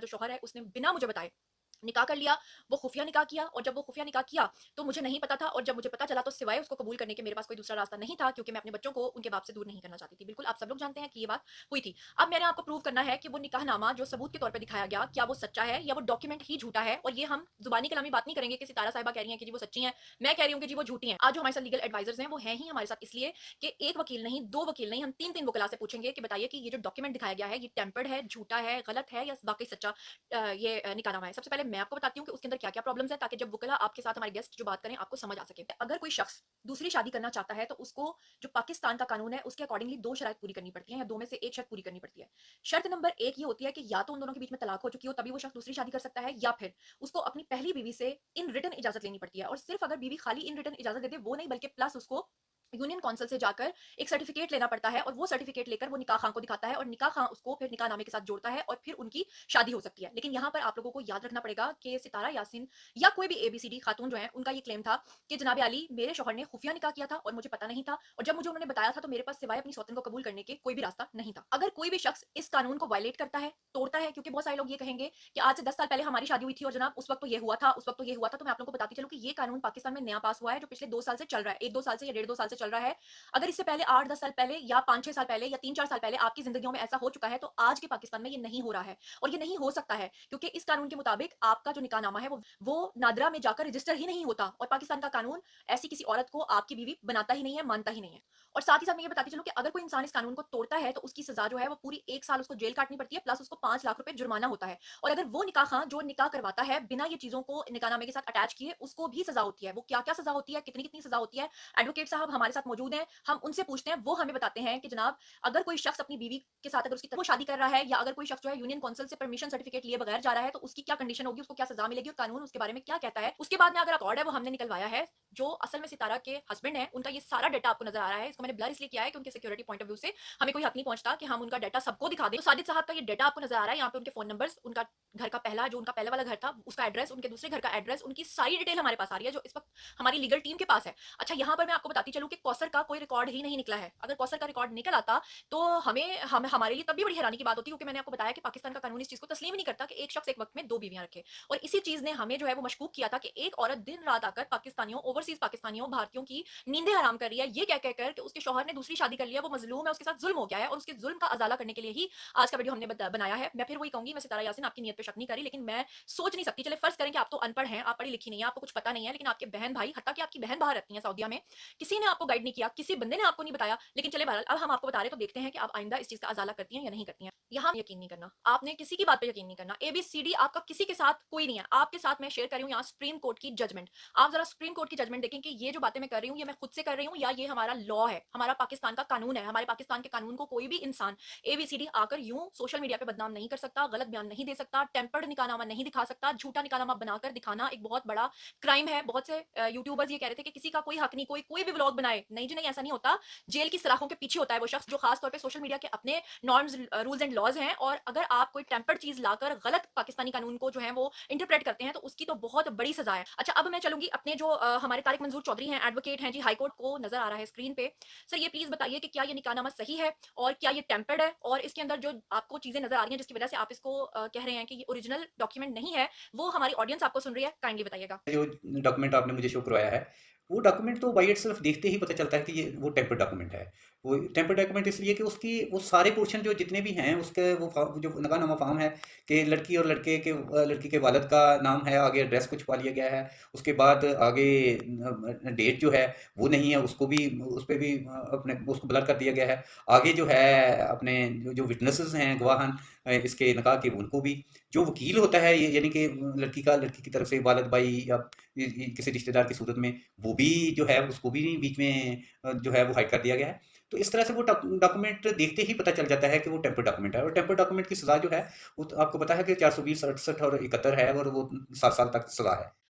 जो शौहर है उसने बिना मुझे बताए निकाह कर लिया। वो खुफिया निकाह किया और जब वो खुफिया निकाह किया तो मुझे नहीं पता था और जब मुझे पता चला तो सिवाय उसको कबूल करने के मेरे पास कोई दूसरा रास्ता नहीं था क्योंकि मैं अपने बच्चों को उनके बाप से दूर नहीं करना चाहती थी। बिल्कुल आप सब लोग जानते हैं कि ये बात हुई थी। अब मैंने आपको प्रूव करना है कि वो निकाहनामा जो सबूत के तौर पे दिखाया गया, क्या वो सच्चा है या वो डॉक्यूमेंट ही झूठा है। और ये हम ज़ुबानी कलामी बात नहीं करेंगे कि सितारा साहिबा कह रही हैं कि जी वो सच्ची हैं, मैं कह रही हूँ कि जी वो झूठी हैं। आज जो हमारे साथ लीगल एडवाइज़र्स हैं वो हैं ही हमारे साथ इसलिए कि एक वकील नहीं, 2 वकील नहीं, हम 3-3 वकला से पूछेंगे कि बताइए कि ये जो डॉक्यूमेंट दिखाया गया है ये टेम्पर्ड है, झूठा है, गलत है या वाक़ई सच्चा ये निकाहनामा है। सबसे पहले मैं आपको बताती हूँ कि उसके अंदर क्या-क्या प्रॉब्लम्स हैं ताकि जब वकला आपके साथ हमारे गेस्ट जो बात करें आपको समझ आ सके। अगर कोई शख्स दूसरी शादी करना चाहता है तो उसको जो पाकिस्तान का कानून है उसके अकॉर्डिंगली 2 शर्त पूरी करनी पड़ती है या 2 में से 1 शर्त पूरी करनी पड़ती है। शर्त नंबर 1 ये होती है कि या तो उन दोनों के बीच में तलाक हो चुकी हो तभी वो शख्स दूसरी शादी कर सकता है या फिर उसको अपनी पहली बीवी से इन रिटर्न इजाज़त लेनी पड़ती है और सिर्फ़ अगर बीवी खाली इन रिटर्न इजाज़त दे दे वो नहीं बल्कि प्लस उसको यूनियन काउंसिल से जाकर एक सर्टिफिकेट लेना पड़ता है और वो सर्टिफिकेट लेकर वो निकाह खां को दिखाता है और निकाह खां उसको फिर निकाहनामे के साथ जोड़ता है और फिर उनकी शादी हो सकती है। लेकिन यहाँ पर आप लोगों को याद रखना पड़ेगा कि सितारा यासीन या कोई भी एबीसीडी खातून जो है उनका ये क्लेम था कि जनाब आली मेरे शौहर ने खुफिया निकाह किया था और मुझे पता नहीं था और जब मुझे उन्होंने बताया था तो मेरे पास सिवाय अपनी सौतन को कबूल करने के कोई भी रास्ता नहीं था। अगर कोई भी शख्स इस कानून को वायलेट करता है, तोड़ता है, क्योंकि बहुत सारे लोग ये कहेंगे कि आज से 10 साल पहले हमारी शादी हुई थी और जनाब उस वक्त तो ये हुआ था, उस वक्त तो ये हुआ था। तो मैं आप लोगों को बताती चलूं कि ये कानून पाकिस्तान में नया पास हुआ है जो पिछले 2 साल से चल रहा है, 1-2 साल से या डेढ़ 2 साल से चल रहा है। अगर इससे पहले 8-10 साल पहले या 5-6 साल पहले या 3-4 साल पहले आपकी जिंदगियों में ऐसा हो चुका है तो आज के पाकिस्तान में ये नहीं हो रहा है और ये नहीं हो सकता है क्योंकि इस कानून के मुताबिक आपका जो निकाहनामा है वो नादरा में जाकर रजिस्टर ही नहीं होता और पाकिस्तान का कानून ऐसी किसी औरत को आपकी बीवी बनाता ही नहीं है, मानता ही नहीं है। और साथ ही साथ मैं ये बताती चलूं कि अगर कोई इंसान इस कानून को तोड़ता है तो उसकी सजा जो है वो पूरी 1 साल उसको जेल काटनी पड़ती है प्लस उसको 5 लाख रुपए जुर्माना होता है। और अगर वो निकाह खां जो निकाह करवाता है बिना ये चीजों को निकाहनामे के साथ अटैच किए उसको भी सजा होती है। वो क्या क्या सजा होती है, कितनी कितनी सजा होती है, एडवोकेट साहब हमारे साथ मौजूद हैं, हम उनसे पूछते हैं, वो हमें बताते हैं कि जनाब अगर कोई शख्स अपनी बीवी के साथ अगर उसकी वो शादी कर रहा है या अगर कोई शख्स जो है यूनियन काउंसिल से परमिशन सर्टिफिकेट लिए बगैर जा रहा है तो उसकी क्या कंडीशन होगी, उसको क्या सजा मिलेगी और कानून उसके बारे में क्या कहता है। उसके बाद में अगर अकॉर्ड है वो हमने निकलवाया है, जो असल में सितारा के हस्बैंड है उनका ये सारा डाटा आपको नजर आ रहा है। इसको मैंने ब्लर इसलिए किया है कि उनके सिक्योरिटी पॉइंट ऑफ व्यू से हमें कोई हक नहीं पहुंचता कि हम उनका डाटा सबको दिखा दें। तो साजिद साहब का ये डाटा आपको नजर आ रहा है, यहाँ पे उनके फोन नंबर्स, उनका घर का पहला जो उनका पहले वाला घर था उसका एड्रेस, उनके दूसरे घर का एड्रेस, उनकी सारी डिटेल हमारे पास आ रही है जो इस वक्त हमारी लीगल टीम के पास है। अच्छा यहाँ पर मैं आपको बताती चलूं कि कौसर का कोई रिकॉर्ड ही नहीं निकला है। अगर कौसर का रिकॉर्ड निकल आता तो हम हमारे लिए तब भी बड़ी हैरानी की बात होती, क्योंकि मैंने आपको बताया कि पाकिस्तान का कानून इस चीज को तस्लीम ही नहीं करता कि एक शख्स एक वक्त में 2 बीवियां रखे। और इसी चीज ने हमें जो है वो मशकूक किया था कि एक औरत दिन रात आकर पाकिस्तानियों, ओवरसीज पाकिस्तानियों, भारतीयों की नींदें हराम कर रही है, ये कह कहकर कि उसके शौहर ने दूसरी शादी कर लिया, वो मजलूम है, उसके साथ जुल्म हो गया है और उसके जुल्म का अजाला करने के लिए ही आज का वीडियो हमने बनाया है। मैं फिर वही कहूंगी, मैं सितारा यासीन आपकी नीयत पे शक नहीं करी, लेकिन मैं सोच नहीं सकती, चले फर्ज करें कि आप तो अनपढ़ हैं, आप पढ़ी लिखी नहीं है, आपको कुछ पता नहीं है, लेकिन आपके बहन भाई, हत्ता कि आपकी बहन बाहर रहती है सऊदिया में, किसी ने आपको गाइड नहीं किया, किसी बंदे ने आपको नहीं बताया। लेकिन चले बहरहाल अब हम आपको बता रहे तो देखते हैं कि आप आइंदा इस चीज का अजाला करती हैं या नहीं करती हैं। यहाँ यकीन नहीं करना, आपने किसी की बात पे यकीन नहीं करना। एबीसीडी आपका किसी के साथ कोई नहीं है, आपके साथ मैं शेयर कर रही हूँ यहाँ सुप्रीम कोर्ट की जजमेंट। आप जरा सुप्रीम कोर्ट की जजमेंट देखें कि ये जो बातें मैं कर रही हूँ ये मैं खुद से कर रही हूँ या ये हमारा लॉ है, हमारा पाकिस्तान का कानून है। हमारे पाकिस्तान के कानून को कोई भी इंसान एबीसीडी आकर यूं सोशल मीडिया पे बदनाम नहीं कर सकता, गलत बयान नहीं दे सकता, टेम्पर्ड निकाहनामा नहीं दिखा सकता। झूठा निकाहनामा बनाकर दिखाना एक बहुत बड़ा क्राइम है। बहुत से यूट्यूबर्स ये कह रहे थे कि किसी का कोई हक नहीं, कोई कोई भी व्लॉग बनाए, नहीं जी नहीं, ऐसा नहीं होता। जेल की सलाखों के पीछे होता है वो शख्स जो खास तौर पे सोशल मीडिया के अपने नॉर्म्स, रूल्स एंड लॉज हैं। और अगर आप कोई टेम्पर्ड चीज लाकर गलत पाकिस्तानी कानून को जो है वो इंटरप्रेट करते हैं तो उसकी तो बहुत बड़ी सजा है। अच्छा अब मैं चलूंगी अपने जो हमारे तारिक मंजूर चौधरी हैं, एडवोकेट हैं जी, हाईकोर्ट को नजर आ रहा है स्क्रीन पे। सर ये प्लीज बताइए कि क्या ये निकाहनामा सही है और क्या ये टेम्पर्ड है और इसके अंदर जो आपको चीजें नजर आ रही हैं जिसकी वजह से आप इसको कह रहे हैं कि ये ओरिजिनल डॉक्यूमेंट नहीं है, वो हमारी ऑडियंस आपको सुन रही है, काइंडली बताइएगा। जो डॉक्यूमेंट आपने मुझे शो करवाया है, वो डॉक्यूमेंट तो बाय इटसेल्फ देखते ही पता चलता है कि ये वो टेम्पर्ड डॉक्यूमेंट है। वो टेम्पर्ड डॉक्यूमेंट इसलिए कि उसकी वो सारे पोर्शन जो जितने भी हैं उसके वो जो नकानामा फ़ॉर्म है कि लड़की और लड़की के वालिद का नाम है, आगे एड्रेस को छुपा लिया गया है। उसके बाद आगे डेट जो है वो नहीं है, उसको भी उस पे भी अपने उसको ब्लर कर दिया गया है। आगे जो है अपने जो विटनेसेस हैं, गवाह हैं इसके निकाह के, उनको भी। जो वकील होता है ये यानी कि लड़की की तरफ से वालिद भाई या किसी रिश्तेदार की सूरत में, वो भी जो है उसको भी बीच में जो है वो हाइड कर दिया गया है। तो इस तरह से वो डॉक्यूमेंट देखते ही पता चल जाता है कि वो टेम्पर्ड डॉक्यूमेंट है। और टेम्पर्ड डॉक्यूमेंट की सज़ा जो है वो तो आपको पता है कि 420, 68 और 71 है और वो 7 साल तक सज़ा है।